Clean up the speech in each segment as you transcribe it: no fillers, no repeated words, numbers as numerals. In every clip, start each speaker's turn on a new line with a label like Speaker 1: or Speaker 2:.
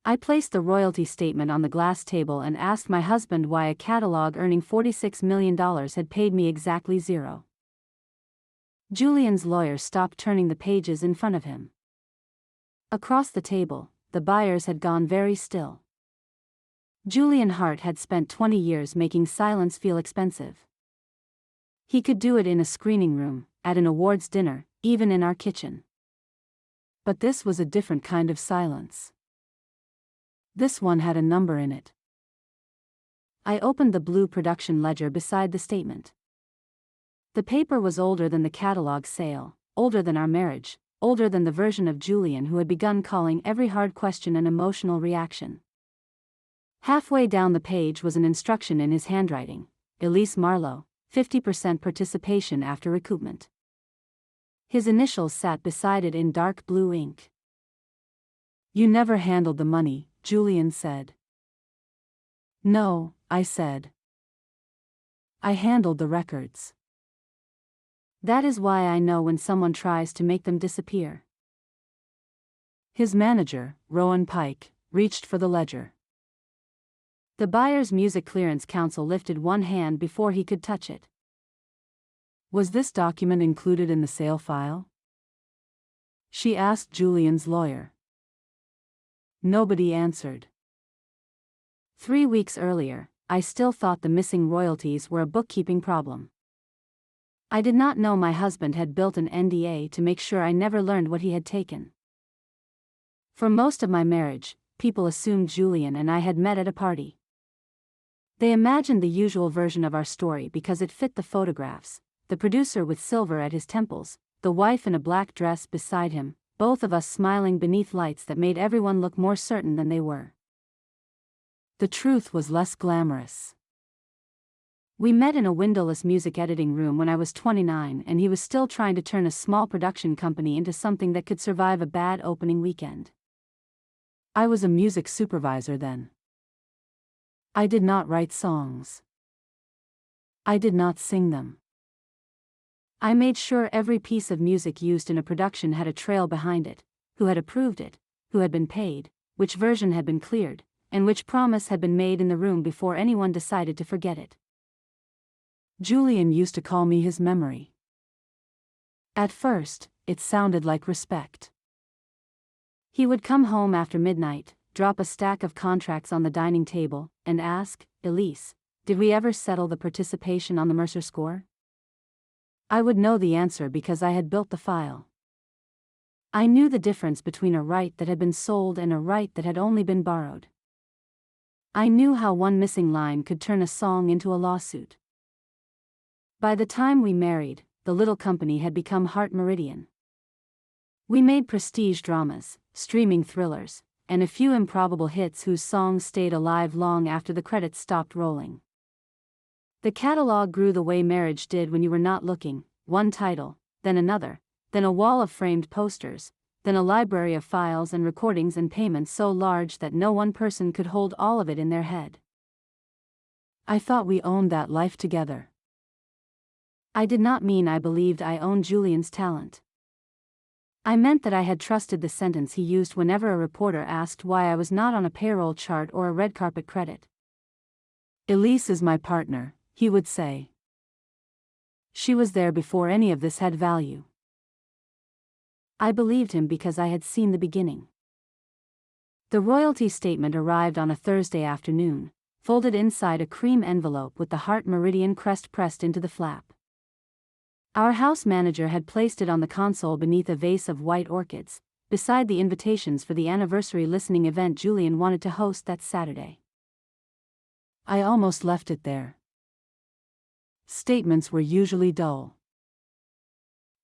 Speaker 1: I placed the royalty statement on the glass table and asked my husband why a catalog earning $46 million had paid me exactly zero. Julian's lawyer stopped turning the pages in front of him. Across the table, the buyers had gone very still. Julian Hart had spent 20 years making silence feel expensive. He could do it in a screening room, at an awards dinner, even in our kitchen. But this was a different kind of silence. This one had a number in it. I opened the blue production ledger beside the statement. The paper was older than the catalog sale, older than our marriage, older than the version of Julian who had begun calling every hard question an emotional reaction. Halfway down the page was an instruction in his handwriting: Elise Marlowe, 50% participation after recoupment. His initials sat beside it in dark blue ink. "You never handled the money," Julian said. "No," I said. "I handled the records. That is why I know when someone tries to make them disappear." His manager, Rowan Pike, reached for the ledger. The buyer's music clearance counsel lifted one hand before he could touch it. "Was this document included in the sale file?" she asked Julian's lawyer. Nobody answered. 3 weeks earlier, I still thought the missing royalties were a bookkeeping problem. I did not know my husband had built an NDA to make sure I never learned what he had taken. For most of my marriage, people assumed Julian and I had met at a party. They imagined the usual version of our story because it fit the photographs: the producer with silver at his temples, the wife in a black dress beside him, both of us smiling beneath lights that made everyone look more certain than they were. The truth was less glamorous. We met in a windowless music editing room when I was 29 and he was still trying to turn a small production company into something that could survive a bad opening weekend. I was a music supervisor then. I did not write songs. I did not sing them. I made sure every piece of music used in a production had a trail behind it: who had approved it, who had been paid, which version had been cleared, and which promise had been made in the room before anyone decided to forget it. Julian used to call me his memory. At first, it sounded like respect. He would come home after midnight, drop a stack of contracts on the dining table, and ask, "Elise, did we ever settle the participation on the Mercer score?" I would know the answer because I had built the file. I knew the difference between a right that had been sold and a right that had only been borrowed. I knew how one missing line could turn a song into a lawsuit. By the time we married, the little company had become Heart Meridian. We made prestige dramas, streaming thrillers, and a few improbable hits whose songs stayed alive long after the credits stopped rolling. The catalog grew the way marriage did when you were not looking: one title, then another, then a wall of framed posters, then a library of files and recordings and payments so large that no one person could hold all of it in their head. I thought we owned that life together. I did not mean I believed I owned Julian's talent. I meant that I had trusted the sentence he used whenever a reporter asked why I was not on a payroll chart or a red carpet credit. "Elise is my partner," he would say. "She was there before any of this had value." I believed him because I had seen the beginning. The royalty statement arrived on a Thursday afternoon, folded inside a cream envelope with the Heart Meridian crest pressed into the flap. Our house manager had placed it on the console beneath a vase of white orchids, beside the invitations for the anniversary listening event Julian wanted to host that Saturday. I almost left it there. Statements were usually dull.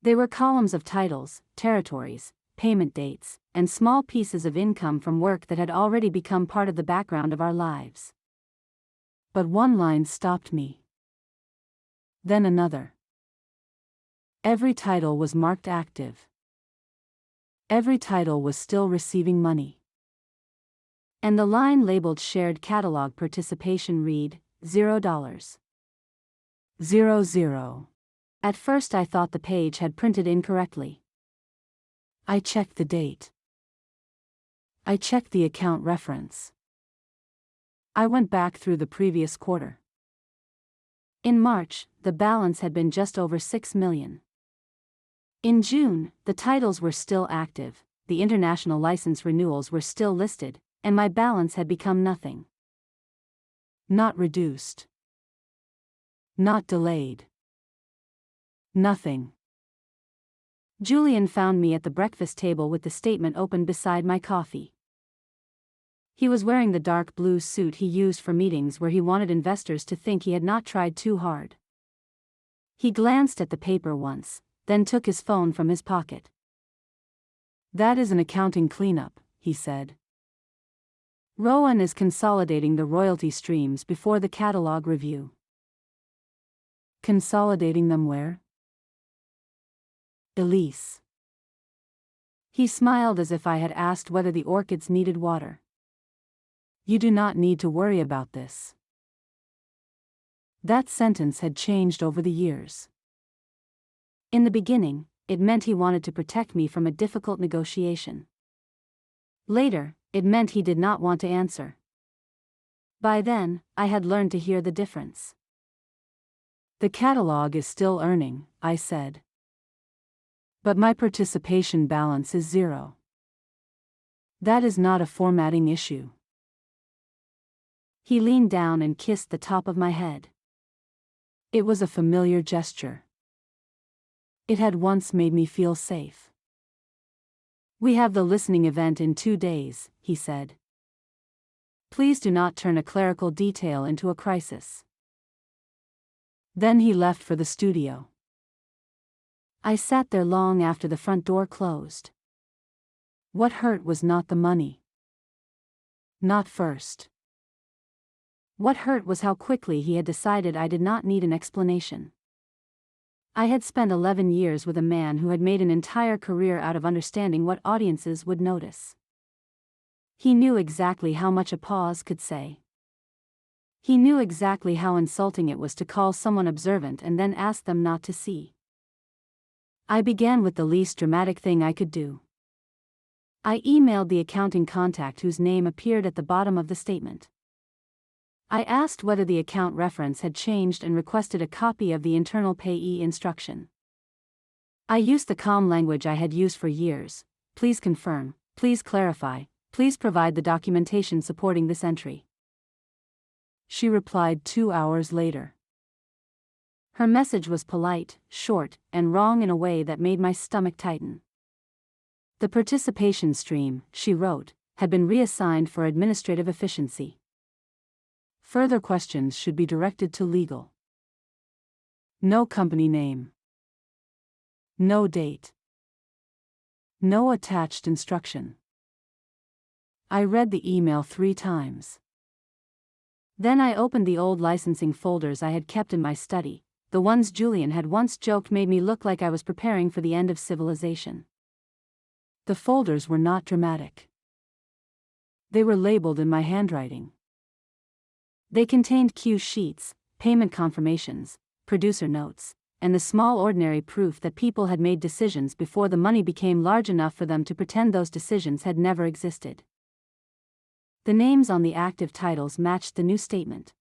Speaker 1: They were columns of titles, territories, payment dates, and small pieces of income from work that had already become part of the background of our lives. But one line stopped me. Then another. Every title was marked active. Every title was still receiving money. And the line labeled shared catalog participation read, $0. 00. At first I thought the page had printed incorrectly. I checked the date. I checked the account reference. I went back through the previous quarter. In March, the balance had been just over 6 million. In June, the titles were still active, the international license renewals were still listed, and my balance had become nothing. Not reduced. Not delayed. Nothing. Julian found me at the breakfast table with the statement open beside my coffee. He was wearing the dark blue suit he used for meetings where he wanted investors to think he had not tried too hard. He glanced at the paper once, then took his phone from his pocket. "That is an accounting cleanup," he said. "Rowan is consolidating the royalty streams before the catalog review." "Consolidating them where?" "Elise." He smiled as if I had asked whether the orchids needed water. "You do not need to worry about this." That sentence had changed over the years. In the beginning, it meant he wanted to protect me from a difficult negotiation. Later, it meant he did not want to answer. By then, I had learned to hear the difference. "The catalog is still earning," I said. "But my participation balance is 0. That is not a formatting issue." He leaned down and kissed the top of my head. It was a familiar gesture. It had once made me feel safe. "We have the listening event in 2 days," he said. "Please do not turn a clerical detail into a crisis." Then he left for the studio. I sat there long after the front door closed. What hurt was not the money. Not first. What hurt was how quickly he had decided I did not need an explanation. I had spent 11 years with a man who had made an entire career out of understanding what audiences would notice. He knew exactly how much a pause could say. He knew exactly how insulting it was to call someone observant and then ask them not to see. I began with the least dramatic thing I could do. I emailed the accounting contact whose name appeared at the bottom of the statement. I asked whether the account reference had changed and requested a copy of the internal payee instruction. I used the calm language I had used for years: "Please confirm, please clarify, please provide the documentation supporting this entry." She replied 2 hours later. Her message was polite, short, and wrong in a way that made my stomach tighten. The participation stream, she wrote, had been reassigned for administrative efficiency. Further questions should be directed to legal. No company name. No date. No attached instruction. I read the email 3 times. Then I opened the old licensing folders I had kept in my study, the ones Julian had once joked made me look like I was preparing for the end of civilization. The folders were not dramatic. They were labeled in my handwriting. They contained cue sheets, payment confirmations, producer notes, and the small ordinary proof that people had made decisions before the money became large enough for them to pretend those decisions had never existed. The names on the active titles matched the new statement.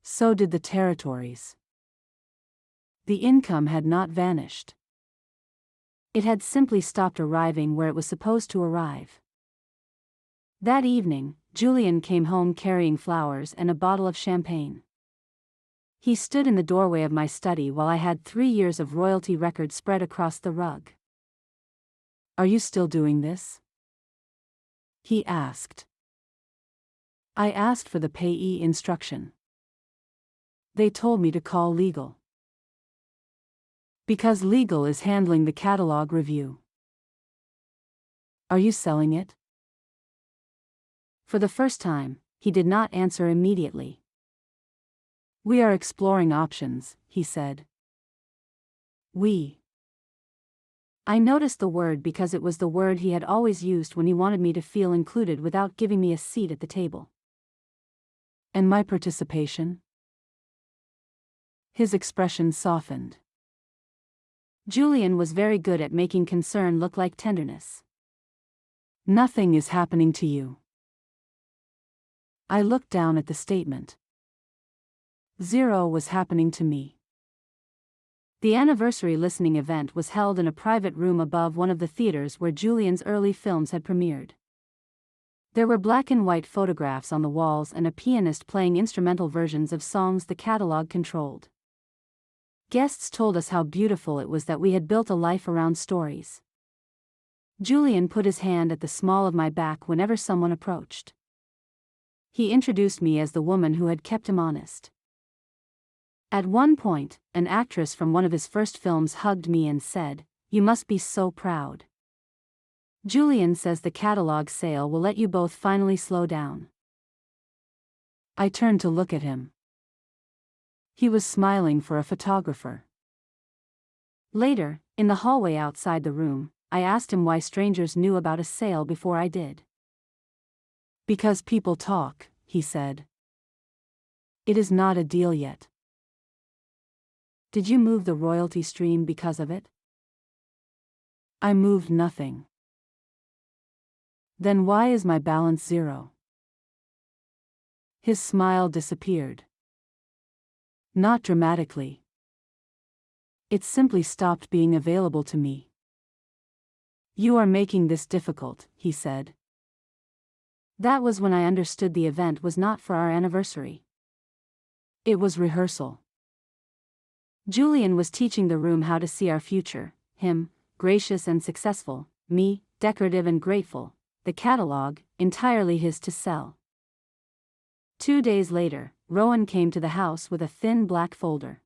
Speaker 1: So did the territories. The income had not vanished. It had simply stopped arriving where it was supposed to arrive. That evening, Julian came home carrying flowers and a bottle of champagne. He stood in the doorway of my study while I had 3 years of royalty records spread across the rug. "Are you still doing this?" he asked. I asked for the payee instruction. They told me to call legal. Because legal is handling the catalog review. "Are you selling it?" For the first time, he did not answer immediately. "We are exploring options," he said. "We." I noticed the word because it was the word he had always used when he wanted me to feel included without giving me a seat at the table. "And my participation?" His expression softened. Julian was very good at making concern look like tenderness. Nothing is happening to you. I looked down at the statement. 0 was happening to me. The anniversary listening event was held in a private room above one of the theaters where Julian's early films had premiered. There were black and white photographs on the walls and a pianist playing instrumental versions of songs the catalog controlled. Guests told us how beautiful it was that we had built a life around stories. Julian put his hand at the small of my back whenever someone approached. He introduced me as the woman who had kept him honest. At one point, an actress from one of his first films hugged me and said, "You must be so proud." Julian says the catalog sale will let you both finally slow down. I turned to look at him. He was smiling for a photographer. Later, in the hallway outside the room, I asked him why strangers knew about a sale before I did. "Because people talk," he said. "It is not a deal yet." "Did you move the royalty stream because of it?" "I moved nothing." "Then why is my balance 0? His smile disappeared. "Not dramatically. It simply stopped being available to me." "You are making this difficult," he said. That was when I understood the event was not for our anniversary. It was rehearsal. Julian was teaching the room how to see our future, him, gracious and successful, me, decorative and grateful, the catalog, entirely his to sell. 2 days later, Rowan came to the house with a thin black folder.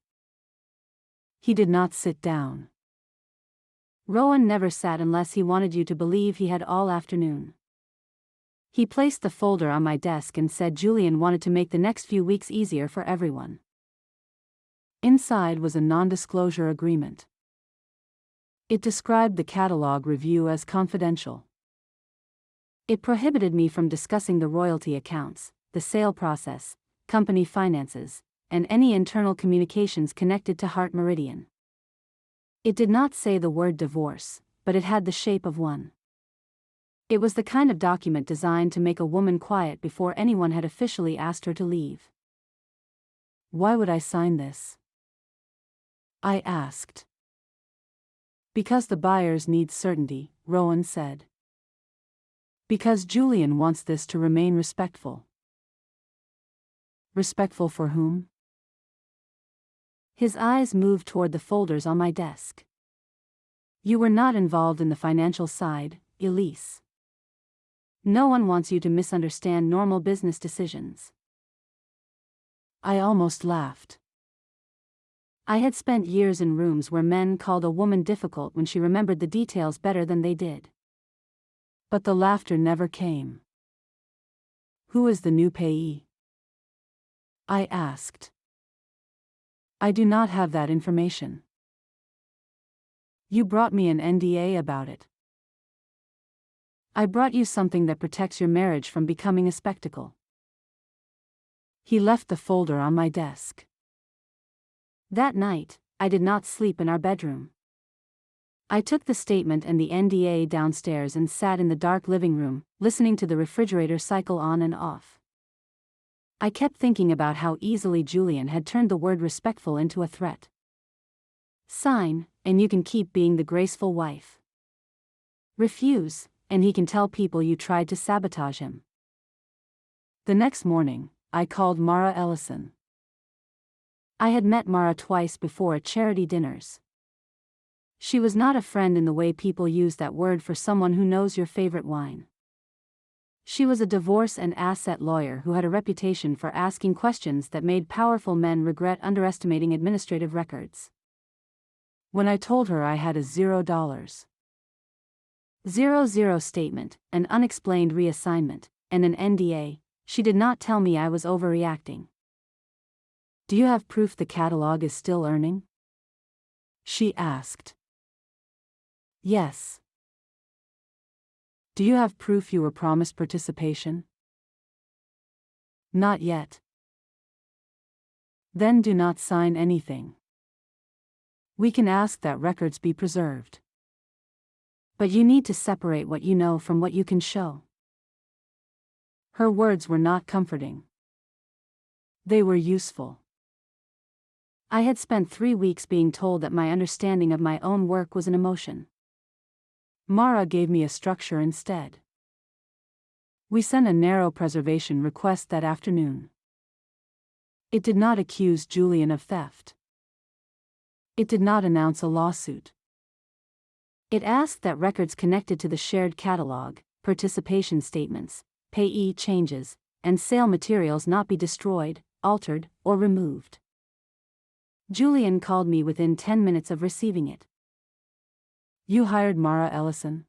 Speaker 1: He did not sit down. Rowan never sat unless he wanted you to believe he had all afternoon. He placed the folder on my desk and said Julian wanted to make the next few weeks easier for everyone. Inside was a non-disclosure agreement. It described the catalog review as confidential. It prohibited me from discussing the royalty accounts, the sale process, company finances, and any internal communications connected to Heart Meridian. It did not say the word divorce, but it had the shape of one. It was the kind of document designed to make a woman quiet before anyone had officially asked her to leave. "Why would I sign this?" I asked. "Because the buyers need certainty," Rowan said. "Because Julian wants this to remain respectful." "Respectful for whom?" His eyes moved toward the folders on my desk. "You were not involved in the financial side, Elise. No one wants you to misunderstand normal business decisions." I almost laughed. I had spent years in rooms where men called a woman difficult when she remembered the details better than they did. But the laughter never came. "Who is the new payee?" I asked. "I do not have that information." "You brought me an NDA about it." "I brought you something that protects your marriage from becoming a spectacle." He left the folder on my desk. That night, I did not sleep in our bedroom. I took the statement and the NDA downstairs and sat in the dark living room, listening to the refrigerator cycle on and off. I kept thinking about how easily Julian had turned the word respectful into a threat. Sign, and you can keep being the graceful wife. Refuse, and he can tell people you tried to sabotage him. The next morning, I called Mara Ellison. I had met Mara twice before at charity dinners. She was not a friend in the way people use that word for someone who knows your favorite wine. She was a divorce and asset lawyer who had a reputation for asking questions that made powerful men regret underestimating administrative records. When I told her I had a $0 statement, an unexplained reassignment, and an NDA, she did not tell me I was overreacting. "Do you have proof the catalog is still earning?" she asked. "Yes." "Do you have proof you were promised participation?" "Not yet." "Then do not sign anything. We can ask that records be preserved." But you need to separate what you know from what you can show. Her words were not comforting. They were useful. I had spent 3 weeks being told that my understanding of my own work was an emotion. Mara gave me a structure instead. We sent a narrow preservation request that afternoon. It did not accuse Julian of theft. It did not announce a lawsuit. It asked that records connected to the shared catalog, participation statements, payee changes, and sale materials not be destroyed, altered, or removed. Julian called me within 10 minutes of receiving it. You hired Mara Ellison?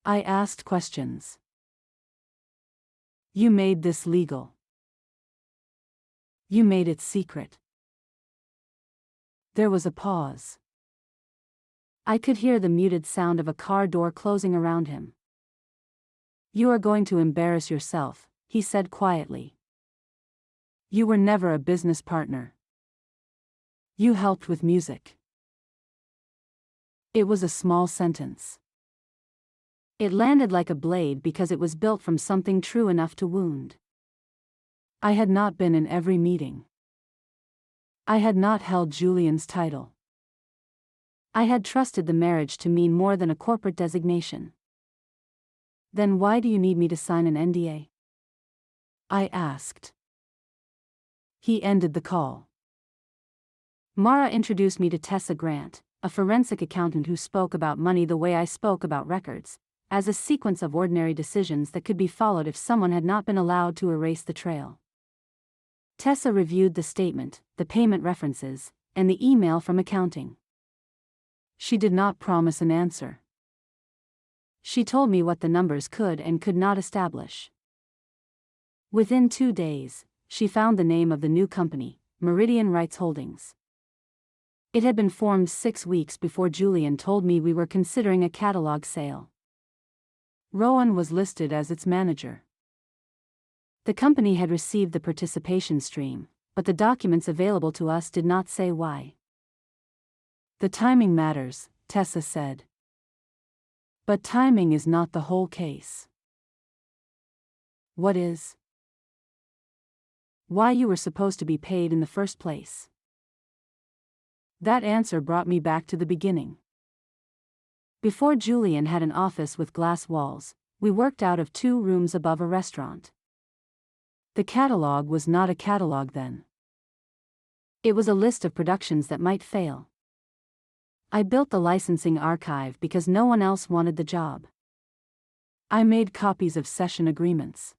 Speaker 1: I asked questions. You made this legal. You made it secret. There was a pause. I could hear the muted sound of a car door closing around him. You are going to embarrass yourself, he said quietly. You were never a business partner. You helped with music. It was a small sentence. It landed like a blade because it was built from something true enough to wound. I had not been in every meeting. I had not held Julian's title. I had trusted the marriage to mean more than a corporate designation. Then why do you need me to sign an NDA? I asked. He ended the call. Mara introduced me to Tessa Grant, a forensic accountant who spoke about money the way I spoke about records, as a sequence of ordinary decisions that could be followed if someone had not been allowed to erase the trail. Tessa reviewed the statement, the payment references, and the email from accounting. She did not promise an answer. She told me what the numbers could and could not establish. Within 2 days, she found the name of the new company, Meridian Rights Holdings. It had been formed 6 weeks before Julian told me we were considering a catalog sale. Rowan was listed as its manager. The company had received the participation stream, but the documents available to us did not say why. The timing matters, Tessa said. But timing is not the whole case. What is? Why you were supposed to be paid in the first place. That answer brought me back to the beginning. Before Julian had an office with glass walls, we worked out of 2 rooms above a restaurant. The catalog was not a catalog then. It was a list of productions that might fail. I built the licensing archive because no one else wanted the job. I made copies of session agreements.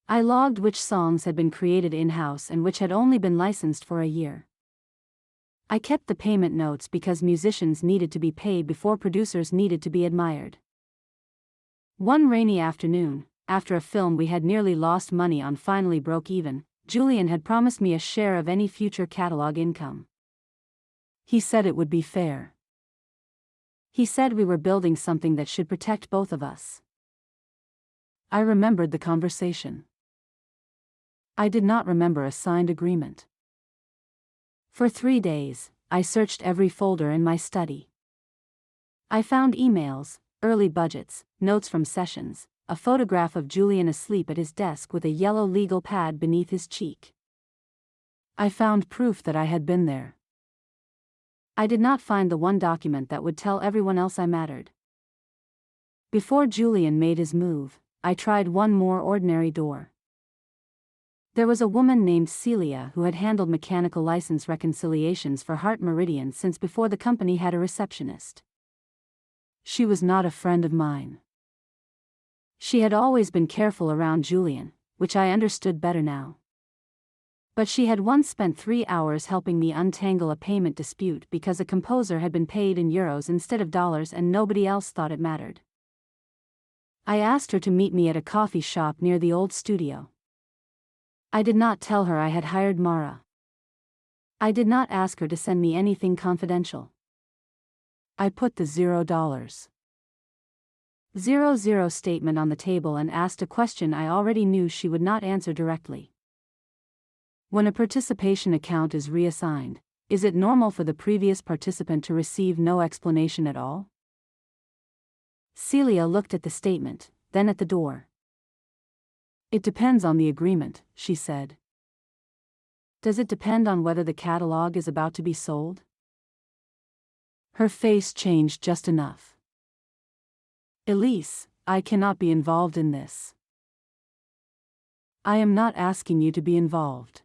Speaker 1: I logged which songs had been created in-house and which had only been licensed for a year. I kept the payment notes because musicians needed to be paid before producers needed to be admired. One rainy afternoon, after a film we had nearly lost money on finally broke even, Julian had promised me a share of any future catalog income. He said it would be fair. He said we were building something that should protect both of us. I remembered the conversation. I did not remember a signed agreement. For 3 days, I searched every folder in my study. I found emails, early budgets, notes from sessions, a photograph of Julian asleep at his desk with a yellow legal pad beneath his cheek. I found proof that I had been there. I did not find the one document that would tell everyone else I mattered. Before Julian made his move, I tried one more ordinary door. There was a woman named Celia who had handled mechanical license reconciliations for Heart Meridian since before the company had a receptionist. She was not a friend of mine. She had always been careful around Julian, which I understood better now. But she had once spent 3 hours helping me untangle a payment dispute because a composer had been paid in euros instead of dollars and nobody else thought it mattered. I asked her to meet me at a coffee shop near the old studio. I did not tell her I had hired Mara. I did not ask her to send me anything confidential. I put the $0. 00 statement on the table and asked a question I already knew she would not answer directly. When a participation account is reassigned, Is it normal for the previous participant to receive no explanation at all? Celia looked at the statement, then at the door. It depends on the agreement, she said. Does it depend on whether the catalog is about to be sold? Her face changed just enough. Elise, I cannot be involved in this. I am not asking you to be involved.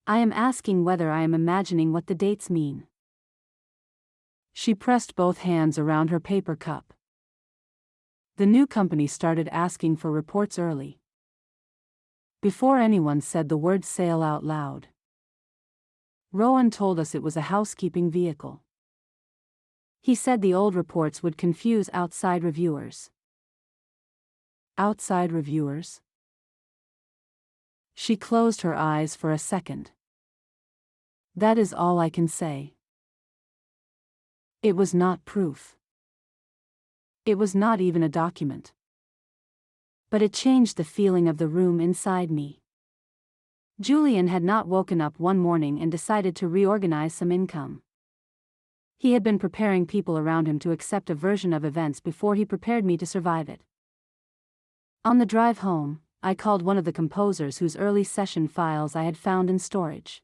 Speaker 1: I am asking whether I am imagining what the dates mean. She pressed both hands around her paper cup. The new company started asking for reports early. Before anyone said the word sale out loud. Rowan told us it was a housekeeping vehicle. He said the old reports would confuse outside reviewers. Outside reviewers? She closed her eyes for a second. That is all I can say. It was not proof. It was not even a document. But it changed the feeling of the room inside me. Julian had not woken up one morning and decided to reorganize some income. He had been preparing people around him to accept a version of events before he prepared me to survive it. On the drive home, I called one of the composers whose early session files I had found in storage.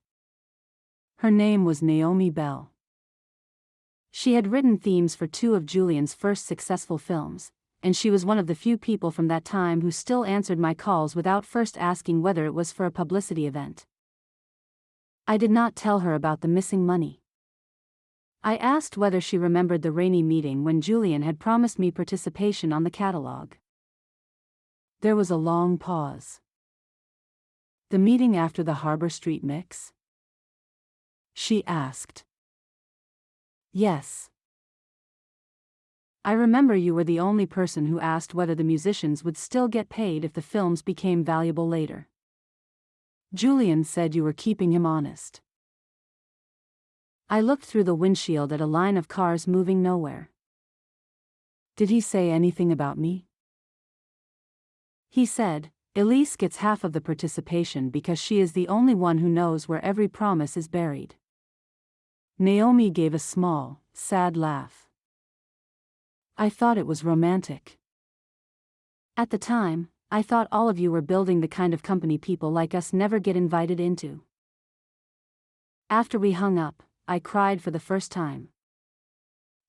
Speaker 1: Her name was Naomi Bell. She had written themes for 2 of Julian's first successful films, and she was one of the few people from that time who still answered my calls without first asking whether it was for a publicity event. I did not tell her about the missing money. I asked whether she remembered the rainy meeting when Julian had promised me participation on the catalog. There was a long pause. The meeting after the Harbor Street mix? She asked. Yes. I remember you were the only person who asked whether the musicians would still get paid if the films became valuable later. Julian said you were keeping him honest. I looked through the windshield at a line of cars moving nowhere. Did he say anything about me? He said, Elise gets half of the participation because she is the only one who knows where every promise is buried. Naomi gave a small, sad laugh. I thought it was romantic. At the time, I thought all of you were building the kind of company people like us never get invited into. After we hung up, I cried for the first time.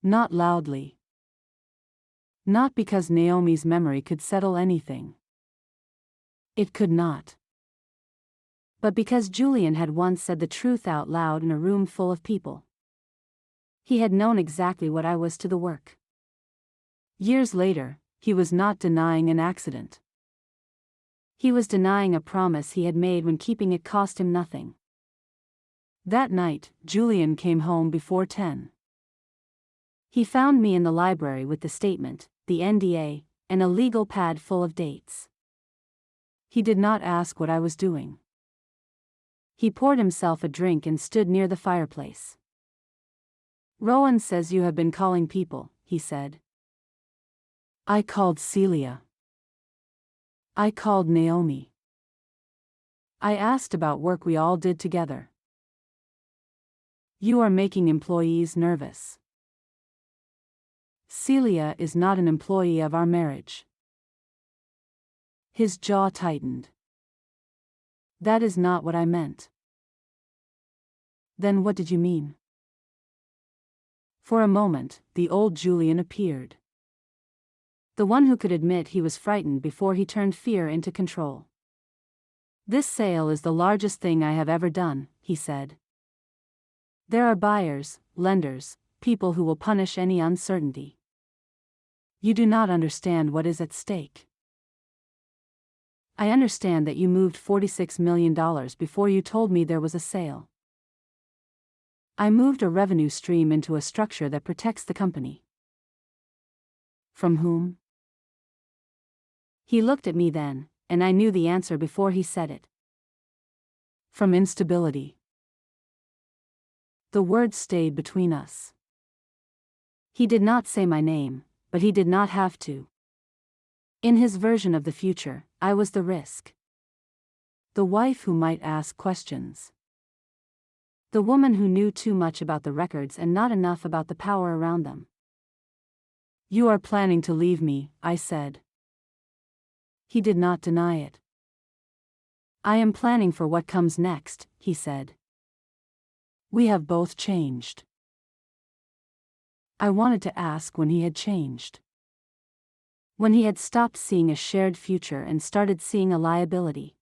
Speaker 1: Not loudly. Not because Naomi's memory could settle anything. It could not. But because Julian had once said the truth out loud in a room full of people. He had known exactly what I was to the work. Years later, he was not denying an accident. He was denying a promise he had made when keeping it cost him nothing. That night, Julian came home before 10. He found me in the library with the statement, the NDA, and a legal pad full of dates. He did not ask what I was doing. He poured himself a drink and stood near the fireplace. Rowan says you have been calling people, he said. I called Celia. I called Naomi. I asked about work we all did together. You are making employees nervous. Celia is not an employee of our marriage. His jaw tightened. That is not what I meant. Then what did you mean? For a moment, the old Julian appeared. The one who could admit he was frightened before he turned fear into control. This sale is the largest thing I have ever done, he said. There are buyers, lenders, people who will punish any uncertainty. You do not understand what is at stake. I understand that you moved $46 million before you told me there was a sale. I moved a revenue stream into a structure that protects the company. From whom? He looked at me then, and I knew the answer before he said it. From instability. The words stayed between us. He did not say my name, but he did not have to. In his version of the future, I was the risk. The wife who might ask questions. The woman who knew too much about the records and not enough about the power around them. "You are planning to leave me," I said. He did not deny it. "I am planning for what comes next," he said. We have both changed. I wanted to ask when he had changed. When he had stopped seeing a shared future and started seeing a liability.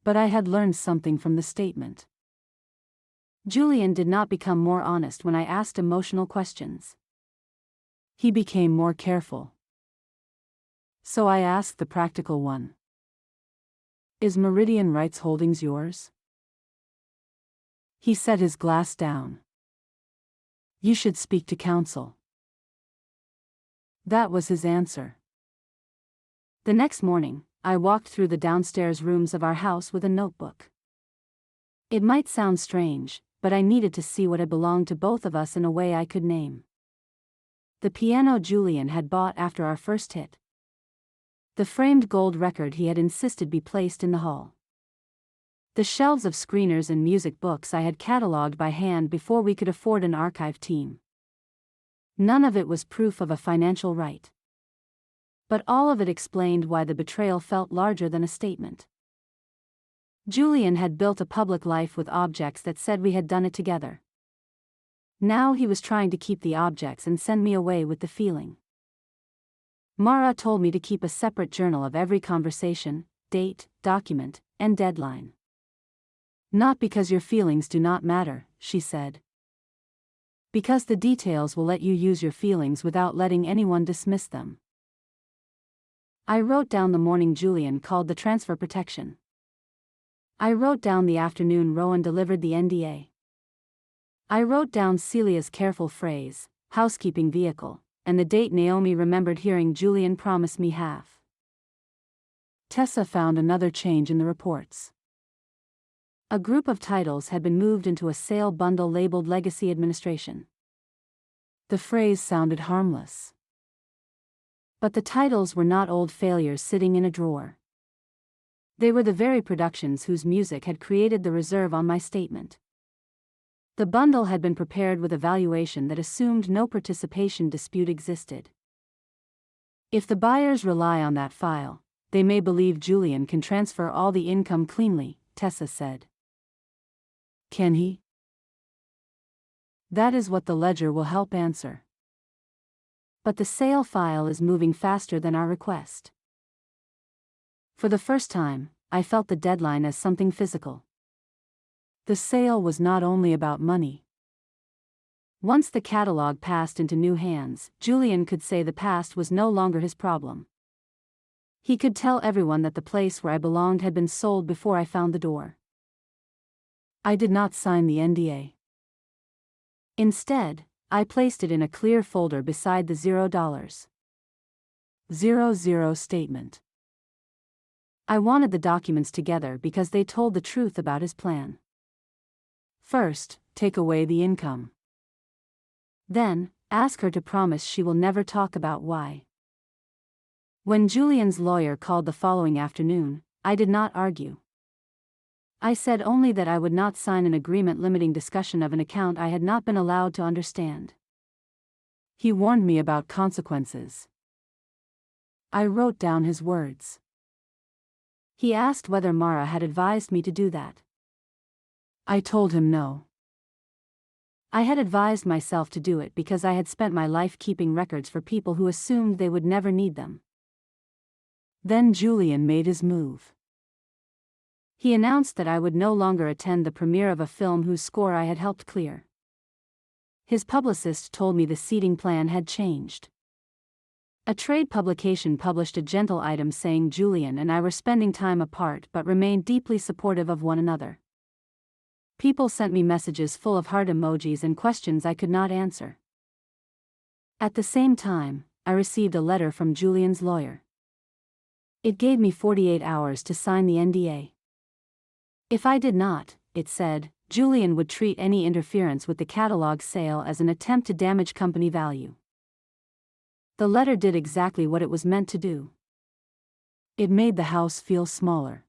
Speaker 1: But I had learned something from the statement. Julian did not become more honest when I asked emotional questions. He became more careful. So I asked the practical one. "Is Meridian Rights Holdings yours?" He set his glass down. "You should speak to counsel." That was his answer. The next morning, I walked through the downstairs rooms of our house with a notebook. It might sound strange, but I needed to see what had belonged to both of us in a way I could name. The piano Julian had bought after our first hit. The framed gold record he had insisted be placed in the hall. The shelves of screeners and music books I had catalogued by hand before we could afford an archive team. None of it was proof of a financial right. But all of it explained why the betrayal felt larger than a statement. Julian had built a public life with objects that said we had done it together. Now he was trying to keep the objects and send me away with the feeling. Mara told me to keep a separate journal of every conversation, date, document, and deadline. "Not because your feelings do not matter," she said. "Because the details will let you use your feelings without letting anyone dismiss them." I wrote down the morning Julian called the transfer protection. I wrote down the afternoon Rowan delivered the NDA. I wrote down Celia's careful phrase, "housekeeping vehicle," and the date Naomi remembered hearing Julian promise me half. Tessa found another change in the reports. A group of titles had been moved into a sale bundle labeled Legacy Administration. The phrase sounded harmless. But the titles were not old failures sitting in a drawer. They were the very productions whose music had created the reserve on my statement. The bundle had been prepared with a valuation that assumed no participation dispute existed. If the buyers rely on that file, they may believe Julian can transfer all the income cleanly, Tessa said. Can he? That is what the ledger will help answer. But the sale file is moving faster than our request. For the first time, I felt the deadline as something physical. The sale was not only about money. Once the catalog passed into new hands, Julian could say the past was no longer his problem. He could tell everyone that the place where I belonged had been sold before I found the door. I did not sign the NDA. Instead, I placed it in a clear folder beside the $0. 00 statement. I wanted the documents together because they told the truth about his plan. First, take away the income. Then, ask her to promise she will never talk about why. When Julian's lawyer called the following afternoon, I did not argue. I said only that I would not sign an agreement limiting discussion of an account I had not been allowed to understand. He warned me about consequences. I wrote down his words. He asked whether Mara had advised me to do that. I told him no. I had advised myself to do it because I had spent my life keeping records for people who assumed they would never need them. Then Julian made his move. He announced that I would no longer attend the premiere of a film whose score I had helped clear. His publicist told me the seating plan had changed. A trade publication published a gentle item saying Julian and I were spending time apart but remained deeply supportive of one another. People sent me messages full of heart emojis and questions I could not answer. At the same time, I received a letter from Julian's lawyer. It gave me 48 hours to sign the NDA. If I did not, it said, Julian would treat any interference with the catalog sale as an attempt to damage company value. The letter did exactly what it was meant to do. It made the house feel smaller.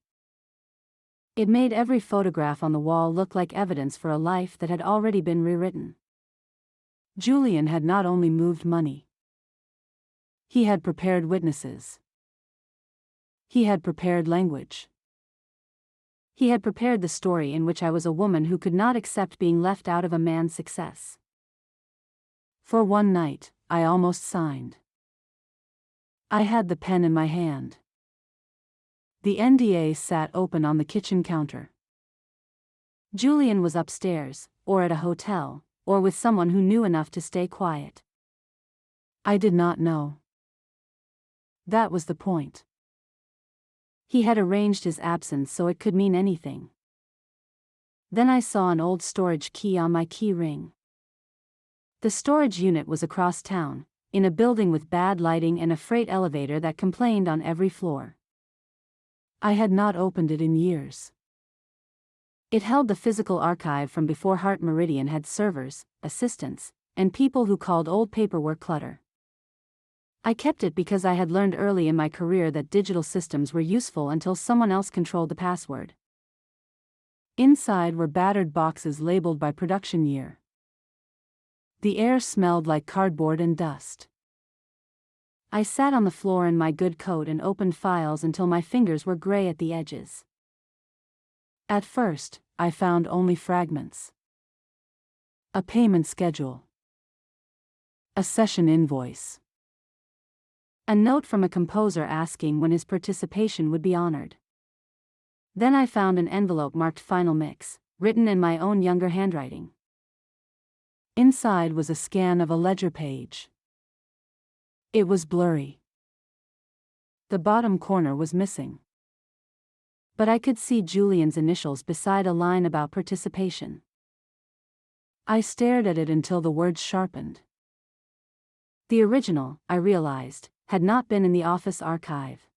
Speaker 1: It made every photograph on the wall look like evidence for a life that had already been rewritten. Julian had not only moved money. He had prepared witnesses. He had prepared language. He had prepared the story in which I was a woman who could not accept being left out of a man's success. For one night, I almost signed. I had the pen in my hand. The NDA sat open on the kitchen counter. Julian was upstairs, or at a hotel, or with someone who knew enough to stay quiet. I did not know. That was the point. He had arranged his absence so it could mean anything. Then I saw an old storage key on my key ring. The storage unit was across town, in a building with bad lighting and a freight elevator that complained on every floor. I had not opened it in years. It held the physical archive from before Heart Meridian had servers, assistants, and people who called old paperwork clutter. I kept it because I had learned early in my career that digital systems were useful until someone else controlled the password. Inside were battered boxes labeled by production year. The air smelled like cardboard and dust. I sat on the floor in my good coat and opened files until my fingers were gray at the edges. At first, I found only fragments. A payment schedule. A session invoice. A note from a composer asking when his participation would be honored. Then I found an envelope marked Final Mix, written in my own younger handwriting. Inside was a scan of a ledger page. It was blurry. The bottom corner was missing. But I could see Julian's initials beside a line about participation. I stared at it until the words sharpened. The original, I realized, had not been in the office archive.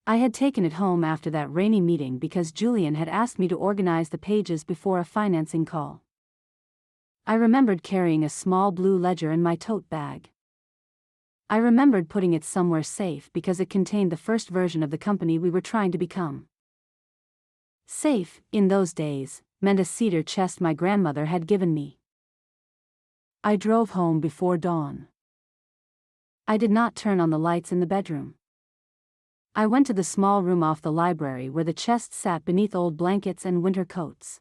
Speaker 1: I had taken it home after that rainy meeting because Julian had asked me to organize the pages before a financing call. I remembered carrying a small blue ledger in my tote bag. I remembered putting it somewhere safe because it contained the first version of the company we were trying to become. Safe, in those days, meant a cedar chest my grandmother had given me. I drove home before dawn. I did not turn on the lights in the bedroom. I went to the small room off the library where the chest sat beneath old blankets and winter coats.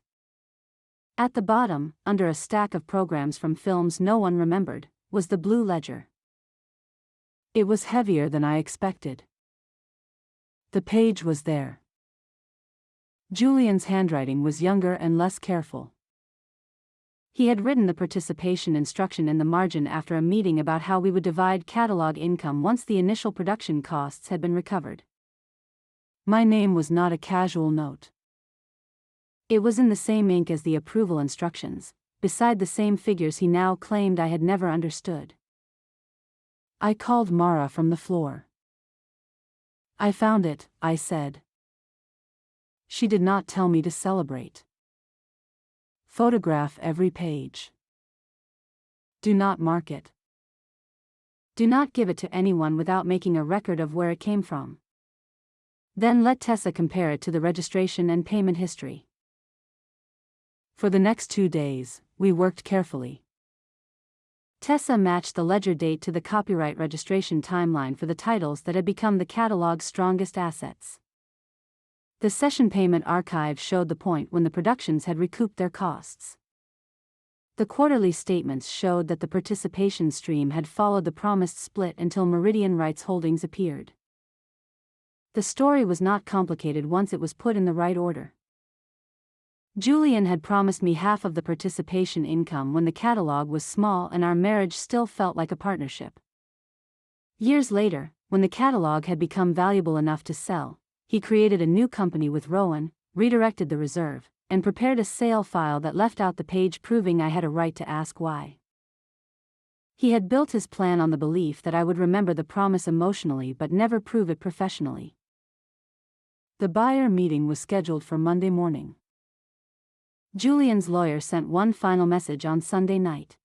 Speaker 1: At the bottom, under a stack of programs from films no one remembered, was the blue ledger. It was heavier than I expected. The page was there. Julian's handwriting was younger and less careful. He had written the participation instruction in the margin after a meeting about how we would divide catalog income once the initial production costs had been recovered. My name was not a casual note. It was in the same ink as the approval instructions, beside the same figures he now claimed I had never understood. I called Mara from the floor. I found it, I said. She did not tell me to celebrate. Photograph every page. Do not mark it. Do not give it to anyone without making a record of where it came from. Then let Tessa compare it to the registration and payment history. For the next 2 days, we worked carefully. Tessa matched the ledger date to the copyright registration timeline for the titles that had become the catalog's strongest assets. The session payment archive showed the point when the productions had recouped their costs. The quarterly statements showed that the participation stream had followed the promised split until Meridian Rights Holdings appeared. The story was not complicated once it was put in the right order. Julian had promised me half of the participation income when the catalog was small and our marriage still felt like a partnership. Years later, when the catalog had become valuable enough to sell, he created a new company with Rowan, redirected the reserve, and prepared a sale file that left out the page proving I had a right to ask why. He had built his plan on the belief that I would remember the promise emotionally but never prove it professionally. The buyer meeting was scheduled for Monday morning. Julian's lawyer sent one final message on Sunday night.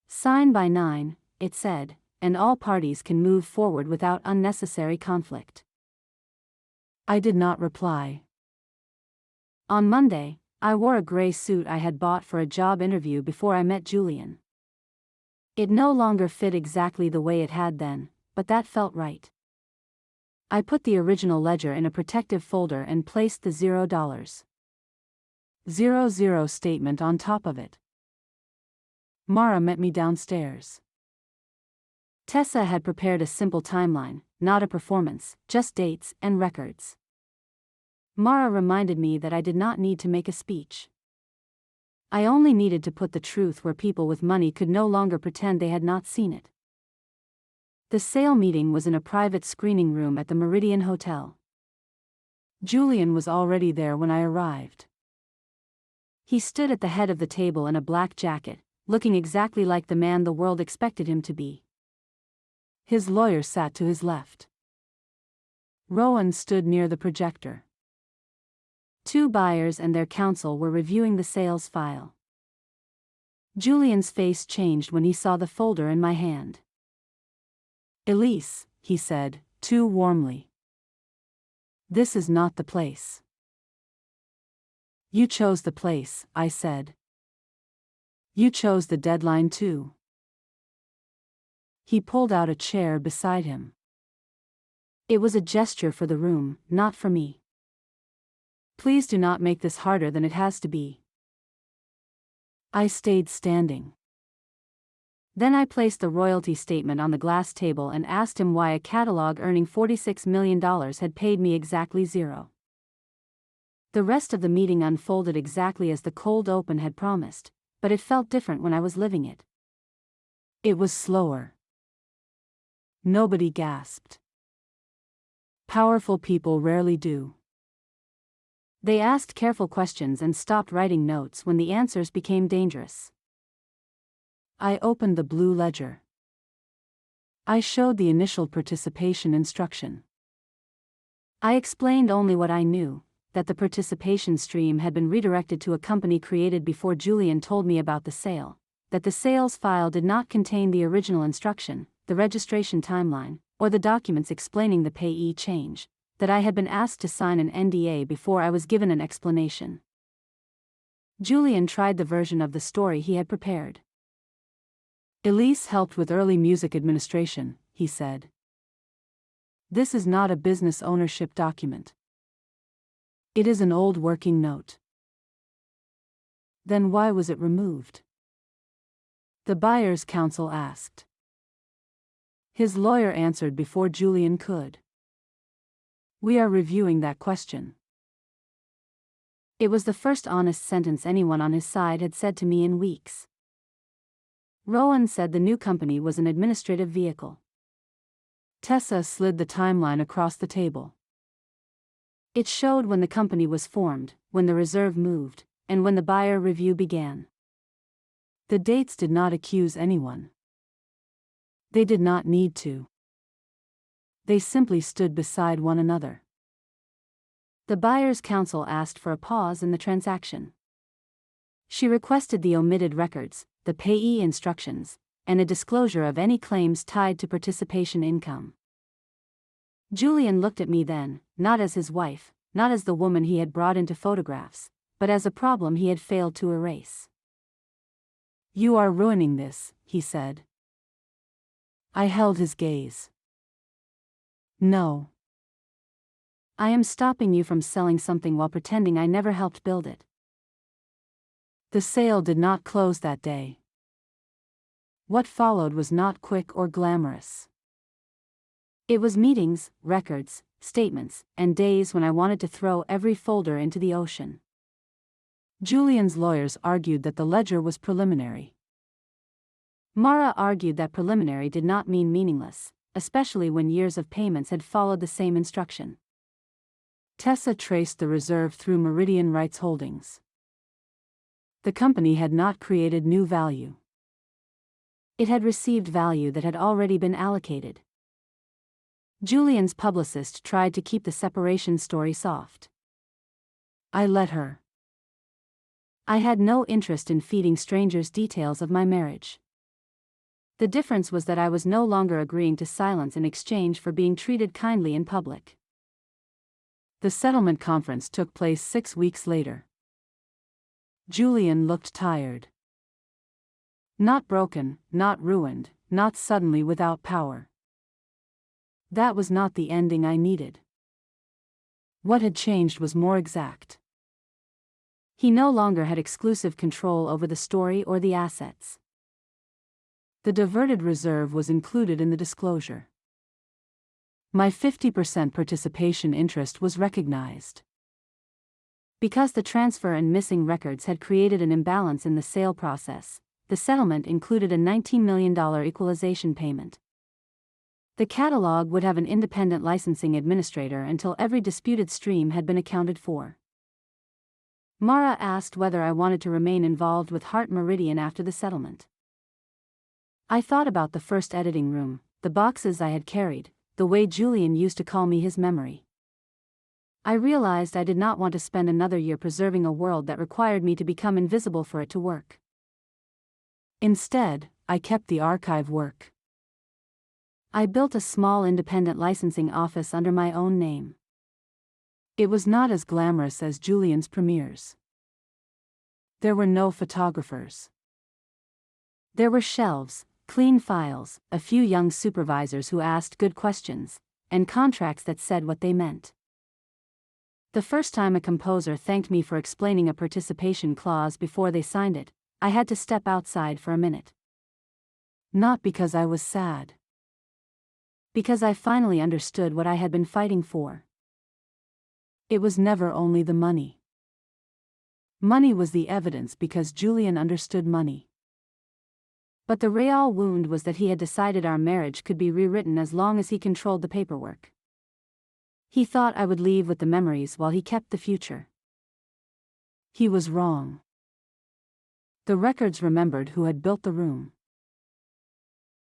Speaker 1: Sign by 9, it said, and all parties can move forward without unnecessary conflict. I did not reply. On Monday, I wore a gray suit I had bought for a job interview before I met Julian. It no longer fit exactly the way it had then, but that felt right. I put the original ledger in a protective folder and placed the $0.00 statement on top of it. Mara met me downstairs. Tessa had prepared a simple timeline, not a performance, just dates and records. Mara reminded me that I did not need to make a speech. I only needed to put the truth where people with money could no longer pretend they had not seen it. The sale meeting was in a private screening room at the Meridian Hotel. Julian was already there when I arrived. He stood at the head of the table in a black jacket, looking exactly like the man the world expected him to be. His lawyer sat to his left. Rowan stood near the projector. Two buyers and their counsel were reviewing the sales file. Julian's face changed when he saw the folder in my hand. "Elise," he said, too warmly. "This is not the place." "You chose the place," I said. "You chose the deadline too." He pulled out a chair beside him. It was a gesture for the room, not for me. "Please do not make this harder than it has to be." I stayed standing. Then I placed the royalty statement on the glass table and asked him why a catalog earning $46 million had paid me exactly zero. The rest of the meeting unfolded exactly as the cold open had promised, but it felt different when I was living it. It was slower. Nobody gasped. Powerful people rarely do. They asked careful questions and stopped writing notes when the answers became dangerous. I opened the blue ledger. I showed the initial participation instruction. I explained only what I knew, that the participation stream had been redirected to a company created before Julian told me about the sale, that the sales file did not contain the original instruction, the registration timeline, or the documents explaining the payee change, that I had been asked to sign an NDA before I was given an explanation. Julian tried the version of the story he had prepared. "Elise helped with early music administration," he said. "This is not a business ownership document. It is an old working note." "Then why was it removed?" the buyer's counsel asked. His lawyer answered before Julian could. "We are reviewing that question." It was the first honest sentence anyone on his side had said to me in weeks. Rowan said the new company was an administrative vehicle. Tessa slid the timeline across the table. It showed when the company was formed, when the reserve moved, and when the buyer review began. The dates did not accuse anyone. They did not need to. They simply stood beside one another. The buyer's counsel asked for a pause in the transaction. She requested the omitted records, the payee instructions, and a disclosure of any claims tied to participation income. Julian looked at me then, not as his wife, not as the woman he had brought into photographs, but as a problem he had failed to erase. "You are ruining this," he said. I held his gaze. "No. I am stopping you from selling something while pretending I never helped build it." The sale did not close that day. What followed was not quick or glamorous. It was meetings, records, statements, and days when I wanted to throw every folder into the ocean. Julian's lawyers argued that the ledger was preliminary. Mara argued that preliminary did not mean meaningless, especially when years of payments had followed the same instruction. Tessa traced the reserve through Meridian Rights Holdings. The company had not created new value. It had received value that had already been allocated. Julian's publicist tried to keep the separation story soft. I let her. I had no interest in feeding strangers details of my marriage. The difference was that I was no longer agreeing to silence in exchange for being treated kindly in public. The settlement conference took place 6 weeks later. Julian looked tired. Not broken, not ruined, not suddenly without power. That was not the ending I needed. What had changed was more exact. He no longer had exclusive control over the story or the assets. The diverted reserve was included in the disclosure. My 50% participation interest was recognized. Because the transfer and missing records had created an imbalance in the sale process, the settlement included a $19 million equalization payment. The catalog would have an independent licensing administrator until every disputed stream had been accounted for. Mara asked whether I wanted to remain involved with Heart Meridian after the settlement. I thought about the first editing room, the boxes I had carried, the way Julian used to call me his memory. I realized I did not want to spend another year preserving a world that required me to become invisible for it to work. Instead, I kept the archive work. I built a small independent licensing office under my own name. It was not as glamorous as Julian's premieres. There were no photographers. There were shelves, clean files, a few young supervisors who asked good questions, and contracts that said what they meant. The first time a composer thanked me for explaining a participation clause before they signed it, I had to step outside for a minute. Not because I was sad. Because I finally understood what I had been fighting for. It was never only the money. Money was the evidence because Julian understood money. But the real wound was that he had decided our marriage could be rewritten as long as he controlled the paperwork. He thought I would leave with the memories while he kept the future. He was wrong. The records remembered who had built the room.